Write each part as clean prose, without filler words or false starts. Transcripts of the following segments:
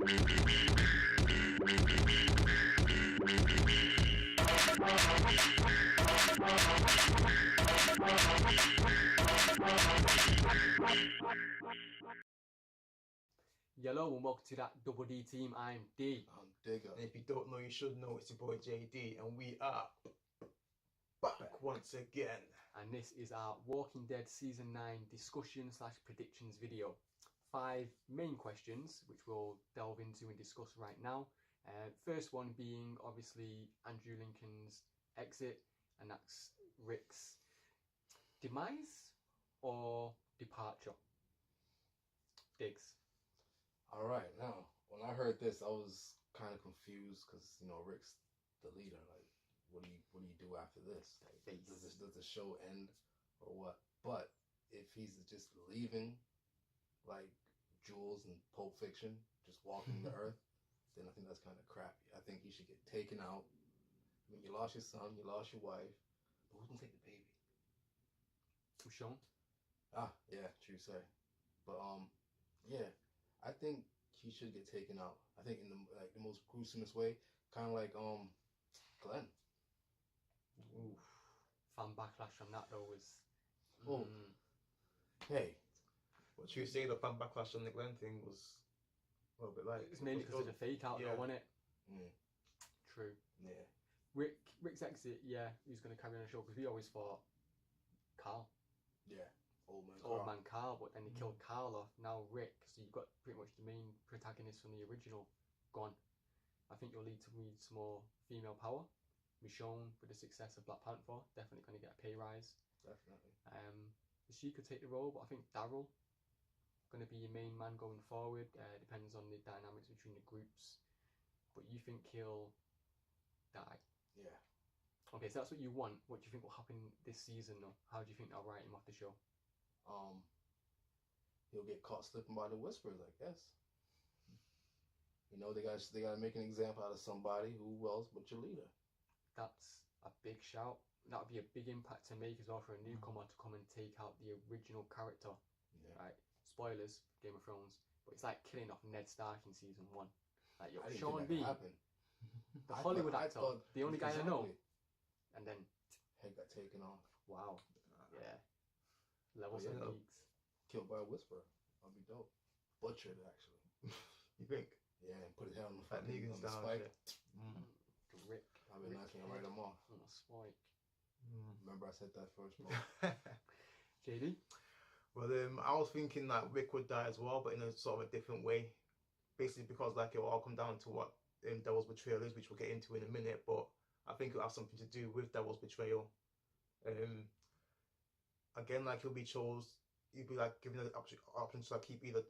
Hello and welcome to that Double D team. I'm D. I'm DIGA. And if you don't know, you should know. It's your boy JD, and we are back once again. And this is our Walking Dead Season 9 discussion/predictions video. 5 main questions, which we'll delve into and discuss right now. First one being, obviously, Andrew Lincoln's exit, and that's Rick's demise or departure. Diggs. All right, now when I heard this, I was kind of confused because Rick's the leader. Like, what do you do after this? Like, does the show end or what? But if he's just leaving, like Jules in Pulp Fiction, just walking the earth, then I think that's kind of crappy. I think he should get taken out. I mean, you lost your son, you lost your wife, but who's gonna take the baby? Michonne? Ah, yeah, true say. But yeah, I think he should get taken out. I think in the most gruesomest way, kind of like Glenn. Ooh, fan backlash from that though was. Hey, What you say, the fan backlash on the Glenn thing was a little bit like. It's mainly because of the fake out, though, wasn't it? True. Yeah. Rick's exit, yeah, he's going to carry on the show because we always thought Carl. Yeah. Old man Carl, but then they killed Carl off. Now Rick, so you've got pretty much the main protagonist from the original gone. I think you'll need to read some more female power. Michonne, with the success of Black Panther, definitely going to get a pay rise. Definitely. She could take the role, but I think Daryl going to be your main man going forward. Depends on the dynamics between the groups, but you think he'll die? Yeah. Okay, so that's what you want. What do you think will happen this season, though? How do you think they'll write him off the show? He'll get caught slipping by the whispers, I guess. They gotta make an example out of somebody. Who else but your leader? That's a big shout. That would be a big impact to make as well for a newcomer to come and take out the original character. Yeah. Right? Spoilers, Game of Thrones. But it's like killing off Ned Stark in season 1. Like, I didn't Sean think B, that happened. the Hollywood actor, the only guy I know. And then head got taken off. Wow. Yeah. Levels of geeks. Killed by a whisperer. That'd be dope. Butchered, actually. You think? Yeah, and put his head on the That Negan's down. spike. Rick. I've been knocking him right off. On a spike. Remember I said that first, bro. JD? Well, I was thinking that Rick would die as well, but in a sort of a different way. Basically, because like it will all come down to what Daryl's betrayal is, which we'll get into in a minute. But I think it'll have something to do with Daryl's betrayal. Again, like he'll be like given the option to like keep either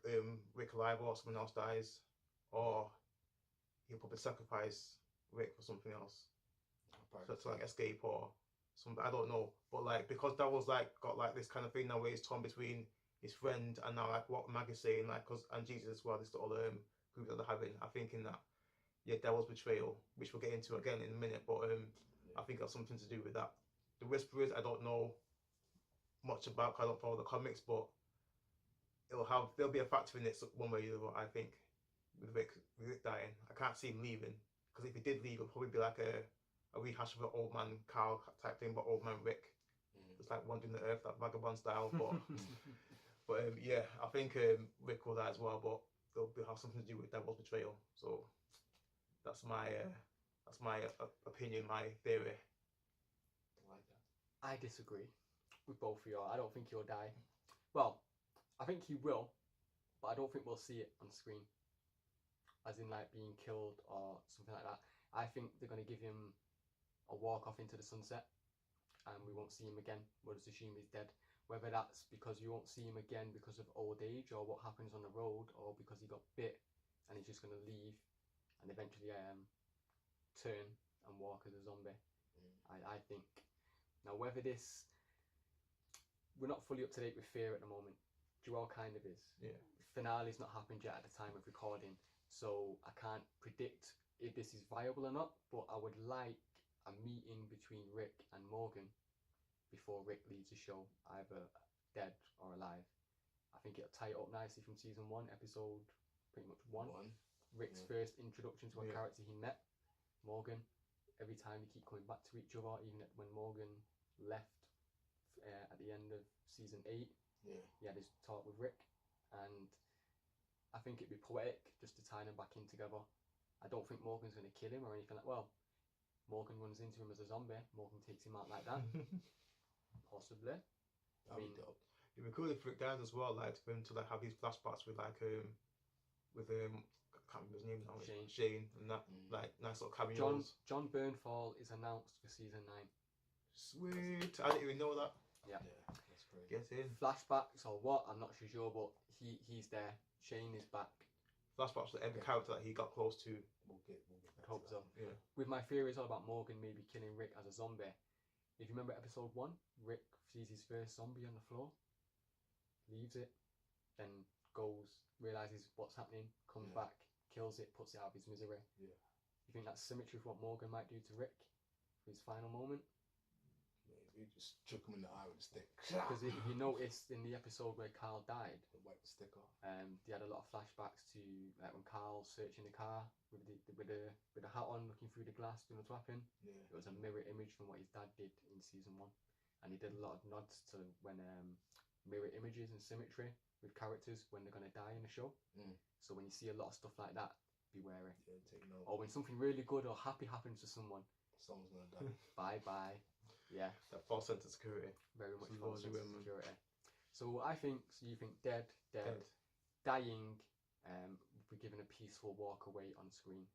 Rick alive or someone else dies, or he'll probably sacrifice Rick for something else, so to like escape or something. I don't know, but like because Daryl's like got like this kind of thing now where he's torn between his friend and now like what Maggie's saying, like and Jesus as well. This little group that they're having. I'm thinking that Daryl's betrayal, which we'll get into again in a minute, but I think it has something to do with that. The Whisperers, I don't know much about. I don't follow the comics, but there'll be a factor in it one way or the other. I think with Rick dying, I can't see him leaving, because if he did leave, it'll probably be like a rehash of an old man Carl type thing, but old man Rick, just like wandering the earth, that vagabond style. But but yeah, I think Rick will die as well, but it'll have something to do with Daryl's betrayal. So that's my opinion, my theory. I like that. I disagree with both of you. I don't think he'll die. Well, I think he will, but I don't think we'll see it on screen, as in like being killed or something like that. I think they're going to give him a walk off into the sunset, and we won't see him again. We'll just assume he's dead. Whether that's because you won't see him again because of old age, or what happens on the road, or because he got bit and he's just going to leave and eventually turn and walk as a zombie. I think. Now, whether this... We're not fully up to date with Fear at the moment. Joel kind of is. Yeah. Finale's not happened yet at the time of recording, so I can't predict if this is viable or not, but I would like a meeting between Rick and Morgan before Rick leaves the show, either dead or alive. I think it'll tie it up nicely from season 1, episode pretty much 1. Rick's first introduction to a Yeah. character he met, Morgan. Every time they keep coming back to each other, even when Morgan left at the end of season 8, Yeah. he had his talk with Rick, and I think it'd be poetic just to tie them back in together. I don't think Morgan's going to kill him or anything like. Well, Morgan runs into him as a zombie. Morgan takes him out like that, possibly. That'd be dope. It'd be cool if Rick dies as well, like for him to like have these flashbacks with like I can't remember his name now. Shane and that like nice little cameos. John Bernthal is announced for season 9. Sweet. I didn't even know that. Yeah. That's great. Get in. Flashbacks or what? I'm not sure, but he's there. Shane is back. Flashbacks to every character that he got close to. We'll get back Hope to so. that. Yeah. With my theories all about Morgan maybe killing Rick as a zombie. If you remember episode 1, Rick sees his first zombie on the floor, leaves it, then realizes what's happening, comes back, kills it, puts it out of his misery. Yeah. You think that's symmetry for what Morgan might do to Rick for his final moment? Maybe just chuck him in the eye with a stick. Because if you noticed in the episode where Carl died, Wipe the stick off. they had a lot of flashbacks to like when Carl's searching the car with the hat on, looking through the glass, doing what's happening. Yeah. It was a mirror image from what his dad did in season 1, and he did a lot of nods to when mirror images and symmetry with characters when they're gonna die in the show. So when you see a lot of stuff like that, be wary. Yeah, take note. Or when something really good or happy happens to someone, Someone's gonna die. bye bye. Yeah, That false sense of security. very much Some false sense logic of women. security. So you think dead, dying, would be given a peaceful walk away on screen.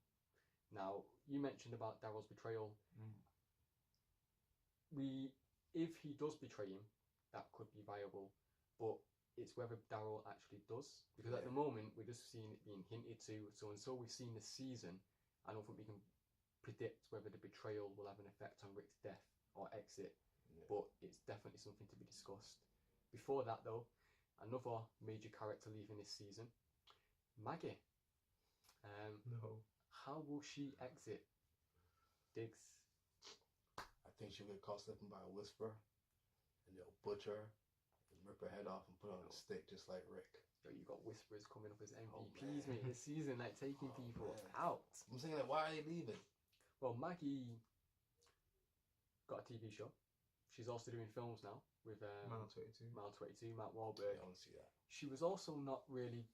Now, you mentioned about Daryl's betrayal. If he does betray him, that could be viable, but it's whether Daryl actually does. Because at the moment, we're just seeing it being hinted to. So until we've seen the season, I don't think we can predict whether the betrayal will have an effect on Rick's death or exit. But it's definitely something to be discussed. Before that, though, another major character leaving this season, Maggie. No. How will she exit? Diggs. I think she'll get caught slipping by a whisper, and they'll butcher her and rip her head off and put her on a stick just like Rick. Yo, you got Whisperers coming up as MVPs, mate, this season, like taking people man. out. I'm saying, like, why are they leaving? Well, Maggie got a TV show. She's also doing films now with Mile 22. Mile 22, Matt I Wahlberg. don't see that. She was also not really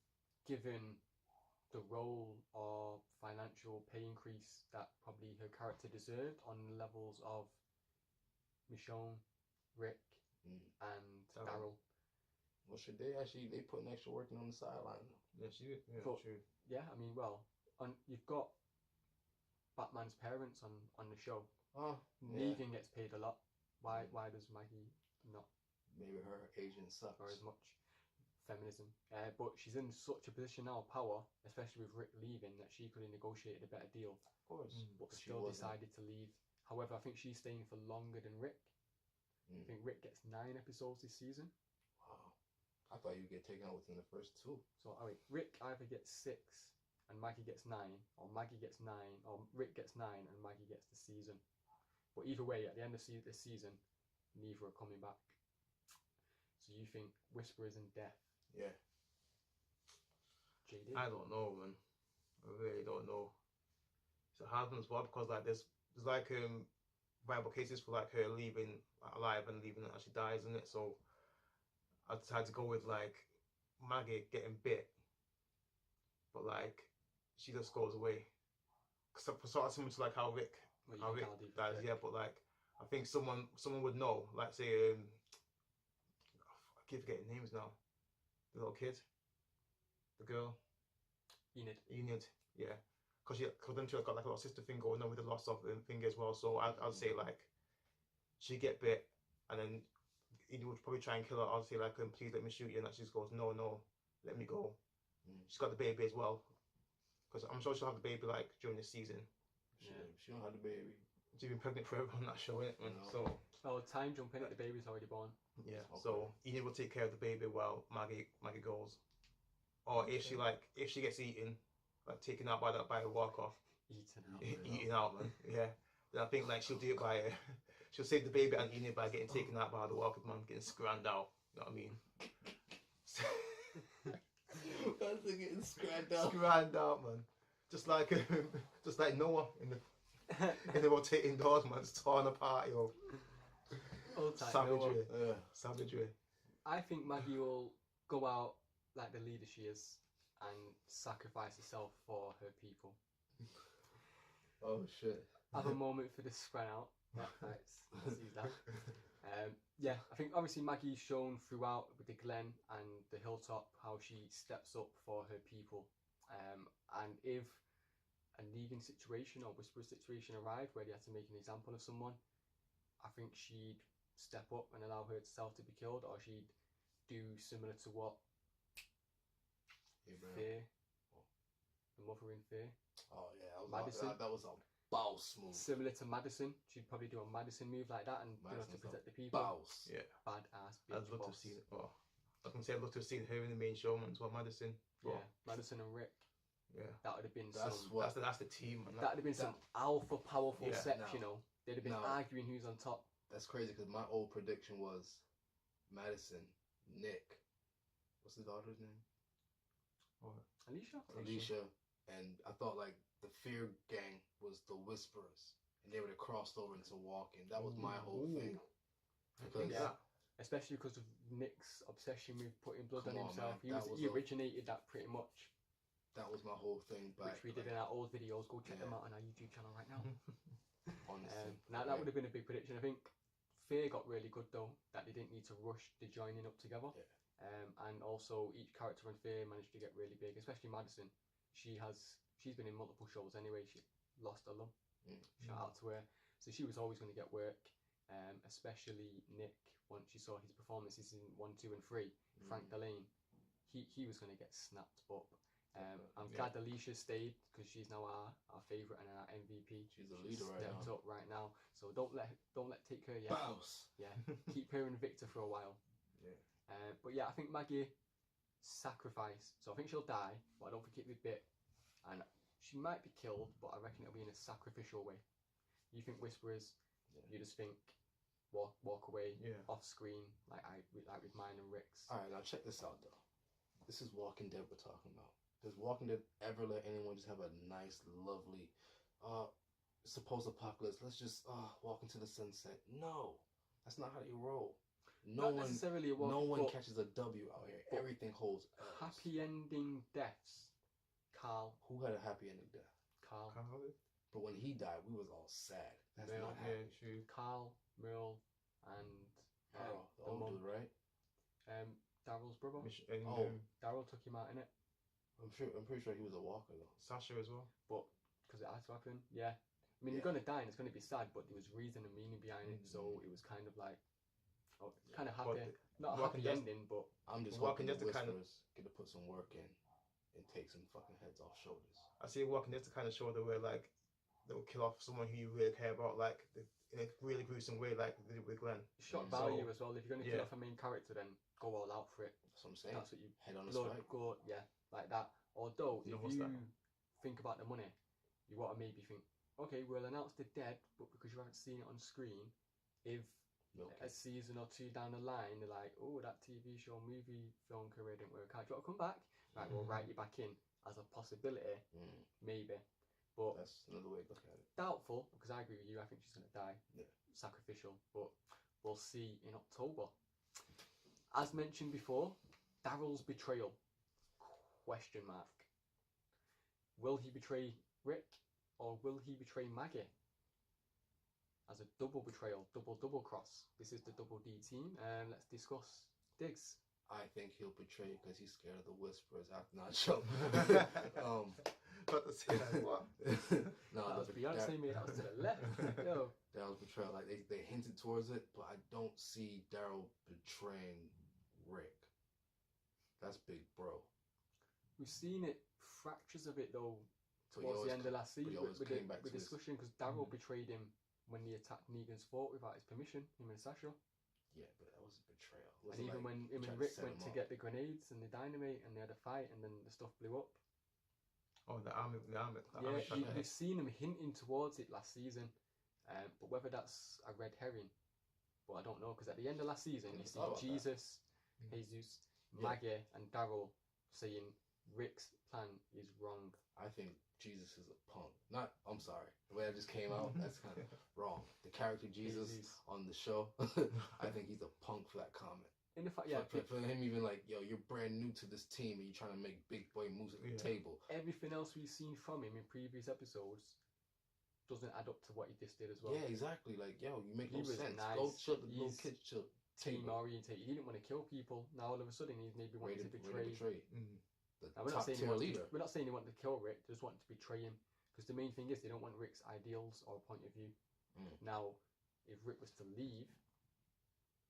given the role or financial pay increase that probably her character deserved on the levels of Michonne, Rick, and Daryl. Well, should they put an extra work in on the sideline? Yeah, she did. Yeah, But- true. Yeah, I mean, well, you've got Batman's parents on the show. Oh, yeah. Negan gets paid a lot. Why does Maggie not, Maybe her agent sucks. or as much feminism? But she's in such a position now of power, especially with Rick leaving, that she could have negotiated a better deal, Of course. but She still wasn't. decided to leave. However, I think she's staying for longer than Rick. I think Rick gets 9 episodes this season. Wow. I thought you'd get taken out within the first 2. So, Rick either gets 6 and Maggie gets 9, or Maggie gets 9, or Rick gets 9 and Maggie gets the season. But either way, at the end of this season, neither are coming back. So you think Whisperers and Death? Yeah. JD? I don't know, man. I really don't know. It's a hard one as well because like there's like viable cases for like her leaving alive and leaving that she dies in it. So I decided to go with like Maggie getting bit, but like she just goes away. Cause sort of similar to like how Rick Well, you how think Rick I'll do dies, Rick. yeah. But like I think someone would know. Like say I keep forgetting names now. The little kid, the girl. Enid, yeah, because then she got like a little sister thing going on with the loss of thing as well. So I'd say like she get bit, and then Enid would probably try and kill her. I'd say like, please let me shoot you, and that she just goes, no, let me go. She's got the baby as well, because I'm sure she'll have the baby like during the season. She don't have the baby. She's been pregnant forever on that show, innit? No. So Oh, time jumping it, the baby's already born. yeah, Okay. so Enid will take care of the baby while Maggie goes. Or if she gets eaten, like taken out by a walk off, eaten out, man. Yeah. Then I think like she'll do it by she'll save the baby and Enid by getting taken out by the walker, man, getting scrammed out. You know what I mean? That's getting scratched out. Scrammed out, man. just like Noah in the rotating doors, man, just torn apart, yo. Old type Savagery. Noah. Savagery. I think Maggie will go out like the leader she is and sacrifice herself for her people. Oh shit. Have a moment for the spread out. Yeah, let's use that. Yeah, I think obviously Maggie's shown throughout with the Glen and the Hilltop how she steps up for her people. And if a Negan situation or Whisperer situation arrived where they had to make an example of someone, I think she'd step up and allow herself to be killed, or she'd do similar to what Fear, the mother in Fear. Oh yeah, Madison. That was a boss move. Similar to Madison, she'd probably do a Madison move like that, and to protect the people. Boss. Yeah. Badass. I'd love to see it. Oh, I can say I'd love to have seen her in the main show, man, as well, Madison. Yeah, Madison and Rick. Yeah. That would have been That's the team, man. That would have been some alpha powerful sex, no, you know. They'd have been arguing who's on top. That's crazy because my old prediction was Madison, Nick. What's the daughter's name? Alicia. And I thought like the Fear gang was the Whisperers, and they would have crossed over into Walking. That was my whole thing. Because especially because of Nick's obsession with putting blood on himself. Man. He originated that pretty much. That was my whole thing. Which we did in our old videos. Go check them out on our YouTube channel right now. Honestly, now that would have been a big prediction. I think Fear got really good though, that they didn't need to rush the joining up together. Yeah. And also each character on Fear managed to get really big, especially Madison. She's been in multiple shows anyway. She lost a lump. Shout out to her. So she was always going to get work. Especially Nick, once you saw his performances in 1, 2, and 3. Frank Delane, he was going to get snapped up. I'm glad Alicia stayed because she's now our favourite and our MVP. She's a leader right now. Stepped up right now. So don't let take her yet. Bounce. Yeah, keep her and Victor for a while. Yeah. But yeah, I think Maggie sacrifice. So I think she'll die, but I don't think it'll be bit. And she might be killed, but I reckon it'll be in a sacrificial way. You think Whisperers? You just think walk away off screen like with mine and Rick's. All right, now check this out though. This is Walking Dead we're talking about. Does Walking Dead ever let anyone just have a nice, lovely, supposed apocalypse? Let's just walk into the sunset. No, that's not how you roll. No Not necessarily no one catches a W out here. Everything holds L's. Happy ending deaths. Carl. Who had a happy ending death? Carl. But when he died, we was all sad. That's not happy. True. Carl, Merle, and the old dude, right? Daryl's brother. Daryl took him out in it. I'm pretty sure he was a walker though. Sasha as well. But because it had to happen, yeah. I mean, you're gonna die and it's gonna be sad, but there was reason and meaning behind it, so it was kind of like, kind of happy. Not a happy ending, but I'm just hoping the Whisperers get to put some work in and take some fucking heads off shoulders. I see Walking Dead to kind of show the way like they'll kill off someone who you really care about, like in a really gruesome way, like they did with Glenn. Shock value as well. If you're gonna kill off a main character, then go all out for it. That's what I'm saying. That's what you head on a blood, strike. gore, like that. Although if you think about the money, you want to maybe think, okay, we'll announce the dead, but because you haven't seen it on screen, if a season or two down the line, they're like, oh, that TV show, movie, film career didn't work out. Do you want to come back? Right, we'll write you back in as a possibility, maybe. But that's another way to look at it. Doubtful, because I agree with you. I think she's going to die. Yeah. Sacrificial, but we'll see in October. As mentioned before, Daryl's betrayal. Question mark. Will he betray Rick, or will he betray Maggie? As a double betrayal, double cross. This is the Double D team, and let's discuss Diggs. I think he'll betray because he's scared of the Whisperers after not show. But to say that, what? No, that was Beyonce, mate. That was to the left. Yo. Daryl's betrayal. Like they hinted towards it, but I don't see Daryl betraying Rick. That's big, bro. We've seen it, fractures of it though, towards the end of last season with discussion, because Daryl betrayed him when he attacked Negan's fort without his permission, him and Sasha. Yeah, but that was a betrayal. And even when him and Rick went to get the grenades and the dynamite and they had a fight and then the stuff blew up. Oh, the army. You've seen him hinting towards it last season, but whether that's a red herring, but I don't know, because at the end of last season you see Jesus, Maggie and Daryl saying, Rick's plan is wrong. I think Jesus is a punk. I'm sorry. The way I just came out, that's kind of wrong. The character Jesus on the show, I think he's a punk for that comment. In the fact, yeah. For him even like, yo, you're brand new to this team and you're trying to make big boy moves at the table. Everything else we've seen from him in previous episodes doesn't add up to what he just did as well. Yeah, exactly. Like, yo, you make no sense. Nice. Go chill the little kids chill. Team orientated. He didn't want to kill people. Now all of a sudden he's maybe wanting to betray. We're not saying he wanted to kill Rick. They just wanted to betray him. Because the main thing is they don't want Rick's ideals or point of view. Now, if Rick was to leave,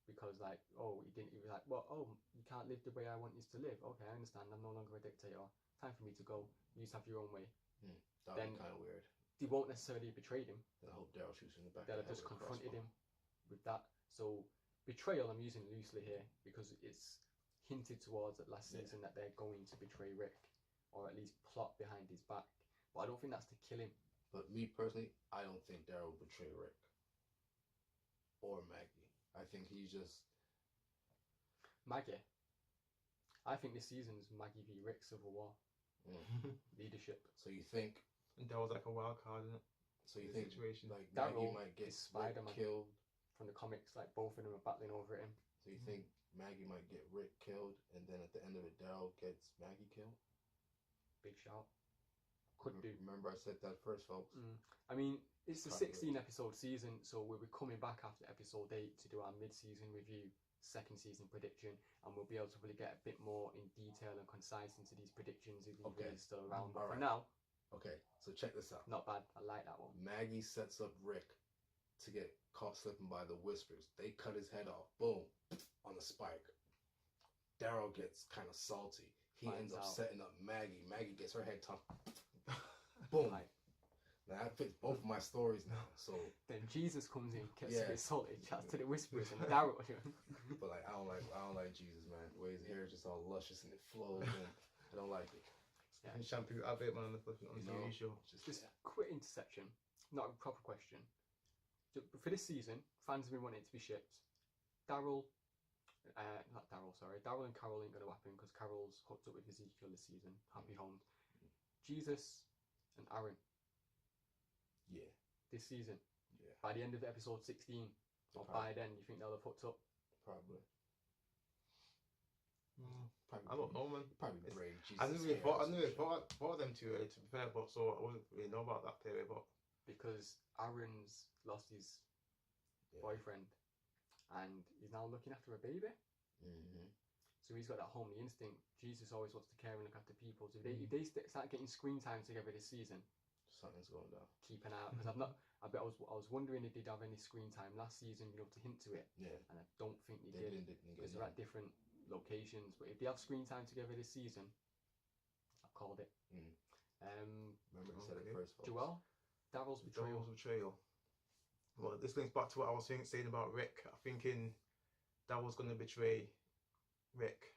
because like, he was like, well, you can't live the way I want you to live. Okay, I understand. I'm no longer a dictator. Time for me to go. You just have your own way. That would be kind of weird. They won't necessarily have betrayed him. I hope Daryl shoots in the back. They'll have just confronted him with that. So betrayal I'm using loosely here because it's hinted towards at last season that they're going to betray Rick, or at least plot behind his back. But I don't think that's to kill him. But me personally, I don't think Daryl will betray Rick or Maggie. I think he's just Maggie. I think this season's Maggie v Rick Civil War. Leadership. So you think that was like a wild card, isn't it? So you think situation. Like Daryl Maggie might get Spider-Man killed from the comics? Like both of them are battling over him. So you think Maggie might get Rick killed, and then at the end of it, Daryl gets Maggie killed? Big shout. Could do. Remember I said that first, folks. I mean, it's a 16 episode season, so we'll be coming back after episode 8 to do our mid-season review, second season prediction, and we'll be able to really get a bit more in detail and concise into these predictions if he's still around. But for now, okay, so check this out. Not bad. I like that one. Maggie sets up Rick to get caught slipping by the whispers. They cut his head off. Boom, on the spike. Daryl gets kind of salty. He ends up setting up Maggie. Maggie gets her head topped. Boom. Right. Now that fits both of my stories now. So then Jesus comes in, gets a bit salty, chats to the whispers, and Daryl. But like, I don't like Jesus, man. The way his hair is just all luscious and it flows, and I don't like it. Yeah. And shampoo, I bet man on the TV show. Just quick intersection, not a proper question. For this season, fans have been wanting it to be shipped. Daryl and Carol ain't going to happen because Carol's hooked up with Ezekiel this season. Happy home. Jesus and Aaron. Yeah. This season. Yeah. By the end of episode 16, or by then, you think they'll have hooked up? Probably. I don't know, man. Probably braid. I knew we thought them too early, to be fair, but so I wouldn't really know about that theory, but because Aaron's lost his boyfriend, and he's now looking after a baby. So he's got that homely instinct. Jesus always wants to care and look after people. So if they start getting screen time together this season, something's going down. Keep an eye out, because I was wondering if they'd have any screen time last season, to hint to it. Yeah. And I don't think they did because they're at different locations. But if they have screen time together this season, I've called it. Remember you said it first, folks. Joel, Daryl's betrayal. Well, this links back to what I was saying about Rick. I'm thinking Daryl's going to betray Rick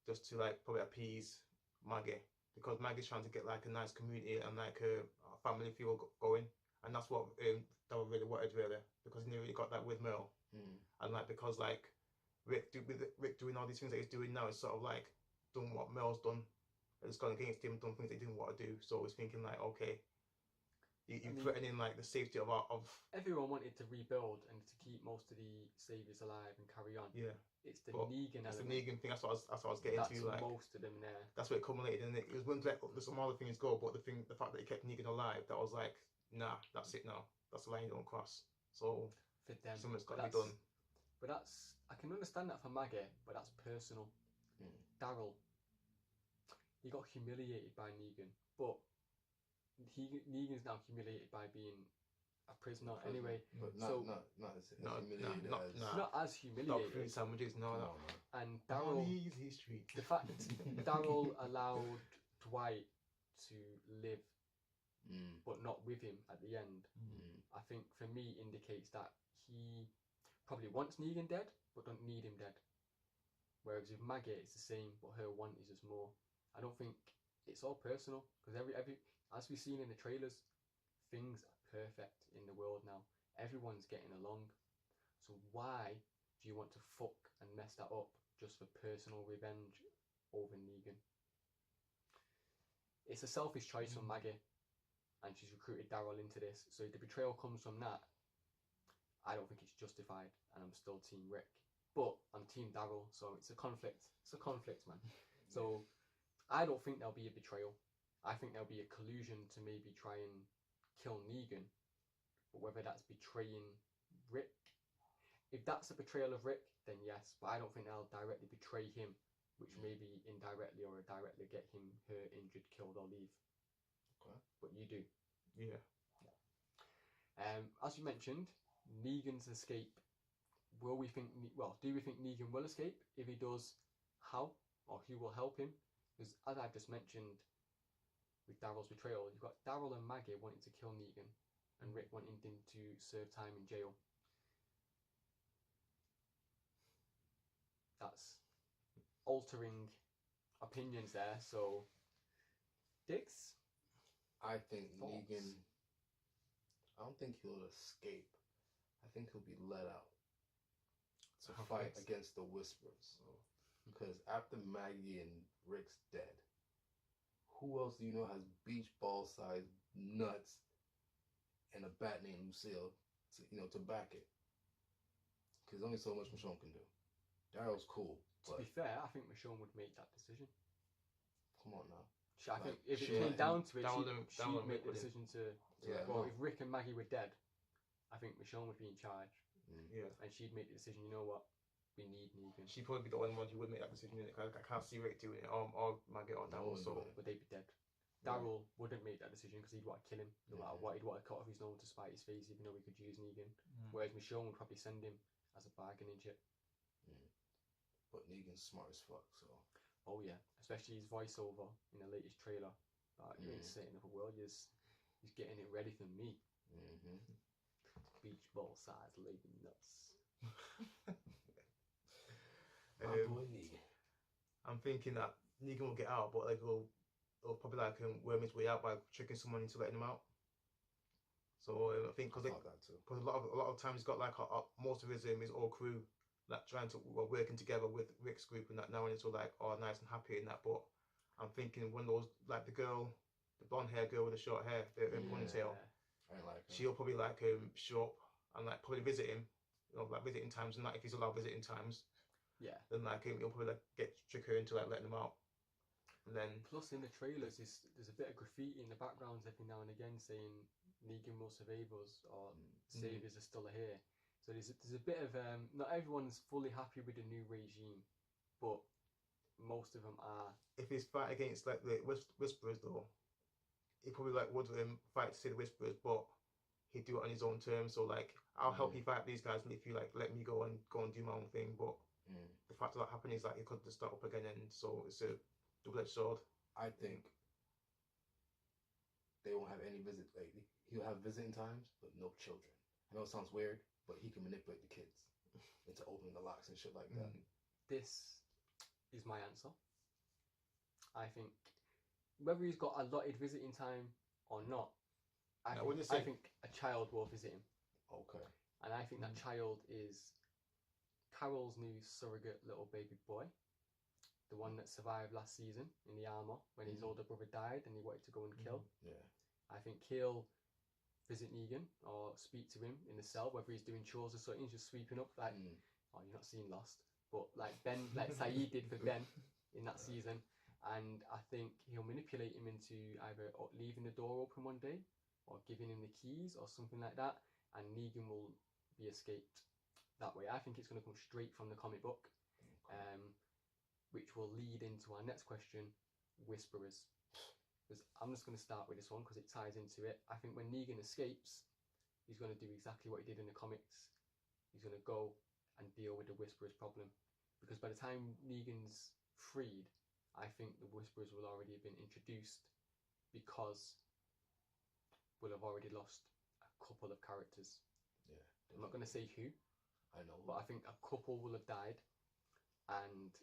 just to like probably appease Maggie, because Maggie's trying to get like a nice community and like a family feel going, and that's what Daryl really wanted, really, because he nearly got that with Merle. And like because like Rick doing all these things that he's doing now is sort of like done what Merle's done. It's gone against him, done things they didn't want to do. So he's thinking like, okay, you're threatening like the safety of everyone wanted to rebuild and to keep most of the saviors alive and carry on. Yeah. It's the Negan element. It's the Negan thing. That's what I was getting to. Like most of them there. That's what it culminated, and it was when let some other things go. But the fact that he kept Negan alive, that was like, nah, that's it now. That's the line you don't cross. So for them, something's got to be done. But I can understand that for Maggie, but that's personal. Daryl, he got humiliated by Negan, but Negan's now humiliated by being a prisoner anyway. But not as humiliated. Not as humiliated. Not food sandwiches, no. And Daryl, easy street. The fact Daryl allowed Dwight to live, but not with him at the end, I think for me indicates that he probably wants Negan dead, but don't need him dead. Whereas with Maggie, it's the same, but her want is just more. I don't think it's all personal, because every as we've seen in the trailers, things are perfect in the world now. Everyone's getting along. So why do you want to fuck and mess that up just for personal revenge over Negan? it's a selfish choice from Maggie, and she's recruited Daryl into this. So if the betrayal comes from that, I don't think it's justified, and I'm still Team Rick. But I'm Team Daryl, so it's a conflict. It's a conflict, man. So I don't think there'll be a betrayal. I think there'll be a collusion to maybe try and kill Negan. But whether that's betraying Rick, if that's a betrayal of Rick, then yes. But I don't think they'll directly betray him, which maybe indirectly or directly get him hurt, injured, killed, or leave. Okay. But you do. Yeah. As you mentioned, Negan's escape. Do we think Negan will escape? If he does, how? Or who will help him? Because as I've just mentioned, with Daryl's betrayal, you've got Daryl and Maggie wanting to kill Negan, and Rick wanting him to serve time in jail. That's altering opinions there. So, Dix? I think Thoughts? Negan. I don't think he'll escape. I think he'll be let out to fight against the Whisperers. Because after Maggie and Rick's dead, who else do you know has beach ball sized nuts and a bat named Lucille to back it? Because only so much Michonne can do. Daryl's cool. To be fair, I think Michonne would make that decision. Come on now. I think if it came down to it, she'd make the wouldn't. decision to. Yeah, Well, no. if Rick and Maggie were dead, I think Michonne would be in charge, Yeah. and she'd make the decision. You know what? We need Negan. She'd probably be the only one who would make that decision. I can't see Rick doing it, or Maggie or Daryl. So But they'd be dead. Daryl wouldn't make that decision because he'd want to kill him no matter what. He'd want to cut off his nose to spite his face, even though he could use Negan. Whereas Michonne would probably send him as a bargaining chip. But Negan's smart as fuck, so. Oh yeah, especially his voiceover in the latest trailer. You ain't setting up a world. He's getting it ready for me. Beach ball size lady nuts. My boy Negan. I'm thinking that Negan will get out, but like he'll probably like worm his way out by tricking someone into letting him out. So I think because a lot of times he's got like most of his all crew like trying to working together with Rick's group and that now, and it's all like nice and happy and that. But I'm thinking when those like the blonde hair girl with the short hair, the ponytail, I like her. she'll probably like show up and like probably visit him, like visiting times and that if he's allowed visiting times. Yeah. Then like he'll probably like trick her into like letting him out. And then plus in the trailers, there's a bit of graffiti in the backgrounds every now and again saying Negan will survive us or saviors are still here. So there's a bit of not everyone's fully happy with the new regime, but most of them are. If he's fight against like the Whisperers though, he probably like would fight to see the Whisperers, but he'd do it on his own terms. So like I'll help you fight these guys, and if you like let me go and do my own thing. But the fact of that happening is like he could just start up again, and so it's a double-edged sword. I think they won't have any visit. Like he'll have visiting times, but no children. I know it sounds weird, but he can manipulate the kids into opening the locks and shit like that. This is my answer. I think whether he's got allotted visiting time or not, I think a child will visit him. Okay. And I think that child is Carol's new surrogate little baby boy. The one that survived last season in the armor when his older brother died and he wanted to go and kill. Yeah. I think he'll visit Negan or speak to him in the cell, whether he's doing chores or something, he's just sweeping up like, oh, you're not seeing Lost, but like Ben, like Saeed did for Ben in that season. And I think he'll manipulate him into either leaving the door open one day or giving him the keys or something like that, and Negan will be escaped that way. I think it's going to come straight from the comic book, which will lead into our next question, Whisperers. Because I'm just going to start with this one because it ties into it. I think when Negan escapes, he's going to do exactly what he did in the comics. He's going to go and deal with the Whisperers problem. Because by the time Negan's freed, I think the Whisperers will already have been introduced because we'll have already lost a couple of characters. Yeah. I'm not going to say who. I know. But I think a couple will have died and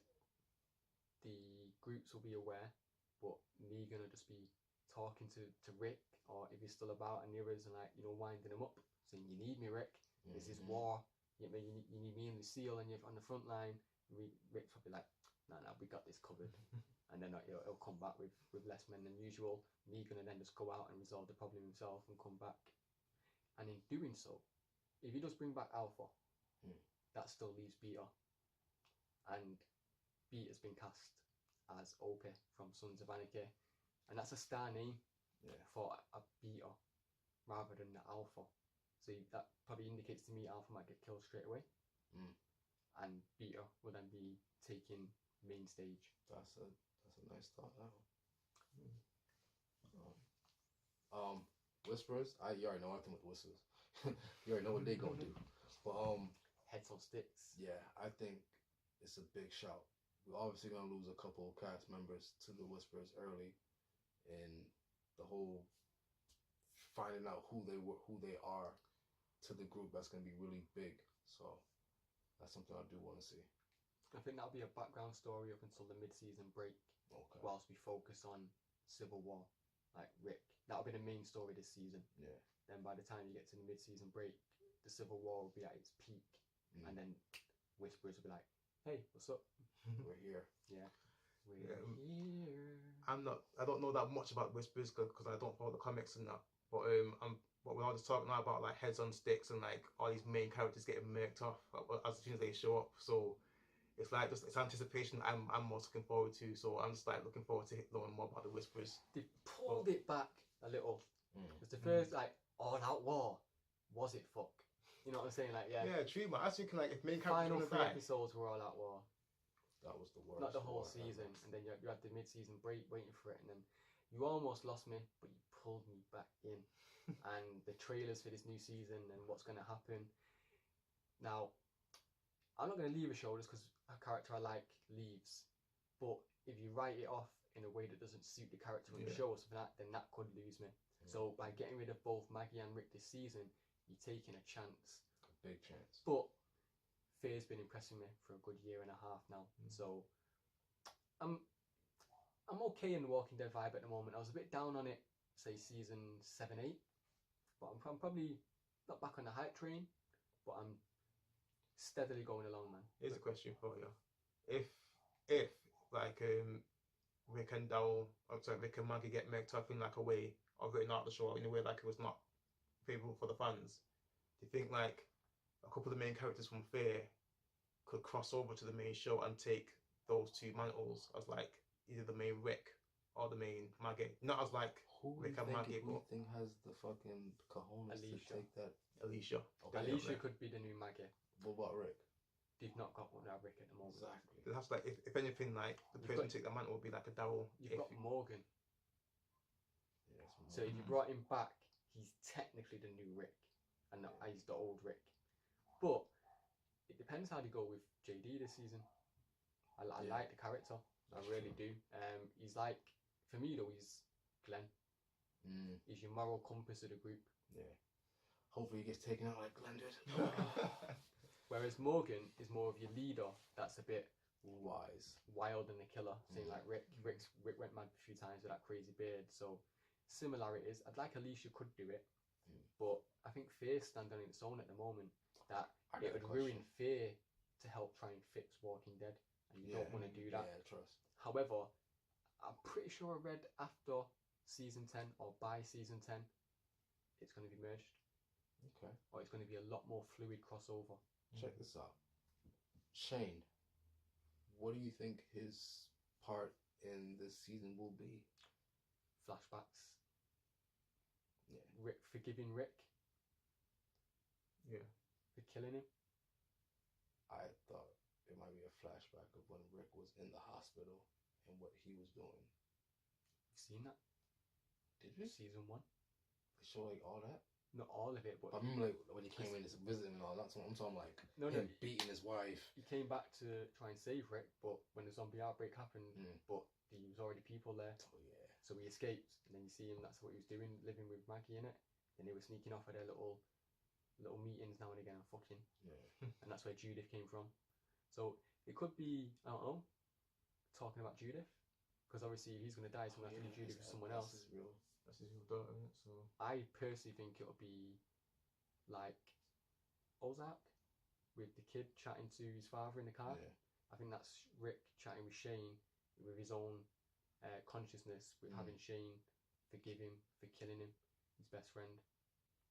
the groups will be aware, but Negan will just be talking to Rick, or if he's still about and the others, and like, winding him up, saying, you need me, Rick, this is war, you need me and Lucille and you're on the front line. Rick's probably like, no, we got this covered. and then it'll come back with less men than usual. Negan will then just go out and resolve the problem himself and come back. And in doing so, if he does bring back Alpha, that still leaves Beta. And Beta's been cast as OP from Sons of Anarchy, and that's a star name for a Beta rather than the Alpha. So that probably indicates to me Alpha might get killed straight away, and Beta will then be taking main stage. That's a nice thought. That one. Whisperers. You already know everything with Whisperers. You already know what they gonna do. But Heads on sticks. yeah, I think it's a big shout. We're obviously gonna lose a couple of cast members to the Whisperers early, and the whole finding out who they are to the group, that's gonna be really big. So that's something I do want to see. I think that'll be a background story up until the mid-season break, whilst we focus on Civil War, like Rick. That'll be the main story this season. Yeah. Then by the time you get to the mid-season break, the Civil War will be at its peak, and then Whisperers will be like, "Hey, what's up? We're here." Yeah, we're here. I don't know that much about Whispers because I don't follow the comics and that. But but we're all just talking now about like heads on sticks and like all these main characters getting murked off as soon as they show up. So it's like it's anticipation I'm most looking forward to. So I'm just like looking forward to learning more about the Whisperers. They pulled it back a little. It was the first like all-out war. Was it fuck? You know what I'm saying? Like Yeah, true, man. I was thinking like if main characters final gonna 3 die. episodes were all-out war. That was the worst. Not the whole war season, ever. and then you had the mid-season break waiting for it, and then you almost lost me, but you pulled me back in. And the trailers for this new season and what's going to happen. Now, I'm not going to leave a show just because a character I like leaves, but if you write it off in a way that doesn't suit the character in the show or something like that, then that could lose me. So by getting rid of both Maggie and Rick this season, you're taking a chance. A big chance. But Faye's been impressing me for a good year and a half now, so I'm okay in the Walking Dead vibe at the moment. I was a bit down on it, say season 7, 8, but I'm probably not back on the hype train, but I'm steadily going along, man. Here's a question for you: if like Rick and Maggie get murked up in like a way or written out the show in a way like it was not favorable for the fans, do you think like a couple of the main characters from Fear could cross over to the main show and take those two mantles as like either the main Rick or the main Maggie? Not as like Rick and Maggie, who but think has the fucking cojones to take that? Alicia. Okay. Alicia could be the new Maggie. What about Rick? They've not got one now, Rick, at the moment. Exactly. It has like if anything like the person to take the mantle would be like a Daryl. You've got Morgan. Yes. So if you brought him back, he's technically the new Rick, and he's the old Rick. But it depends how they go with JD this season. I like the character. I really do. He's like, for me though, he's Glenn. He's your moral compass of the group. Yeah. Hopefully he gets taken out like Glenn did. Whereas Morgan is more of your leader. That's a bit Wise. wild and a killer. Saying like Rick went mad a few times with that crazy beard. So similarities. I'd like Alicia could do it, but I think Fear stands on its own at the moment. That it would ruin Fear to help try and fix Walking Dead, and you don't want to do that. Yeah, trust. However, I'm pretty sure I read after season 10 or by season 10, it's going to be merged. Okay. Or it's going to be a lot more fluid crossover. Check this out. Shane, what do you think his part in this season will be? Flashbacks. Yeah. Rick forgiving Rick. Yeah. For killing him. I thought it might be a flashback of when Rick was in the hospital and what he was doing. You've seen that? Did you? Season 1. They show like all that? Not all of it, but I remember like when he came in to visit and all that. So I'm talking like him beating his wife. He came back to try and save Rick, but when the zombie outbreak happened, but there was already people there. Oh yeah. So he escaped, and then you see him. That's what he was doing, living with Maggie in it. Then they were sneaking off at their little meetings now and again, and fucking. Yeah. And that's where Judith came from. So it could be, I don't know, talking about Judith, because obviously if he's going to die, he's going to have to do Judith with someone else. That's his real daughter, isn't it? So I personally think it'll be like Ozark with the kid chatting to his father in the car. Yeah. I think that's Rick chatting with Shane with his own consciousness with having Shane forgive him for killing him, his best friend.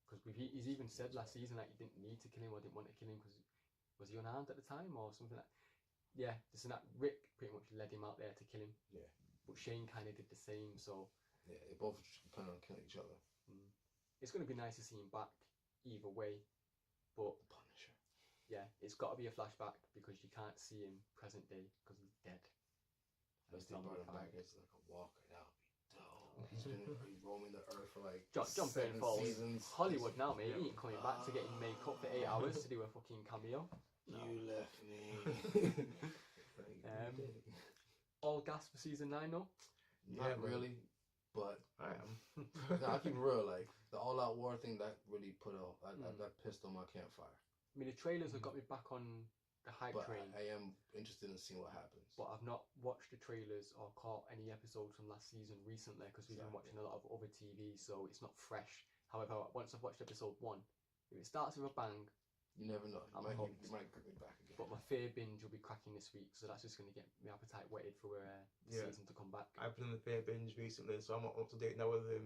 Because he's even said last season like he didn't need to kill him or didn't want to kill him because was he unarmed at the time or something like. Yeah, this and that. Rick pretty much led him out there to kill him. Yeah. But Shane kind of did the same. So. Yeah, they both plan on killing each other. It's going to be nice to see him back either way, but the Punisher. Yeah, it's got to be a flashback because you can't see him present day because he's dead. Let's think about him back as like a walker. That would be dope. He's been roaming the earth for like John 7 seasons. Hollywood now, mate. He ain't coming back to getting makeup for 8 hours to do a fucking cameo. No. You left me. All gas for season 9 though? Not really, but I am. I'll keep it real. Like the all-out war thing that really put out that pissed on my campfire. I mean, the trailers have got me back on the hype train. I am interested in seeing what happens. But I've not watched the trailers or caught any episodes from last season recently because we've been watching a lot of other TV, so it's not fresh. However, once I've watched episode 1, if it starts with a bang, you never know. You might get me back again. But my fear binge will be cracking this week, so that's just going to get my appetite whetted for the season to come back. I've been on the fear binge recently, so I'm up to date now with the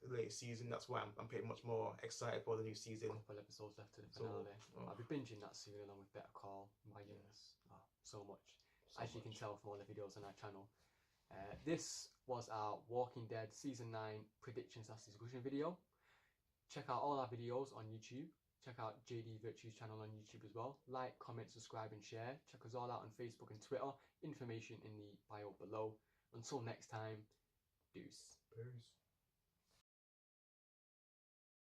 latest season. That's why I'm pretty much more excited for the new season. A couple episodes left to the finale. I'll be binging that soon along with Better Call. My goodness, so much. As you can tell from all the videos on our channel. This was our Walking Dead Season 9 predictions / discussion video. Check out all our videos on YouTube. Check out JD Virtue's channel on YouTube as well. Like, comment, subscribe and share. Check us all out on Facebook and Twitter. Information in the bio below. Until next time, deuce. Peace.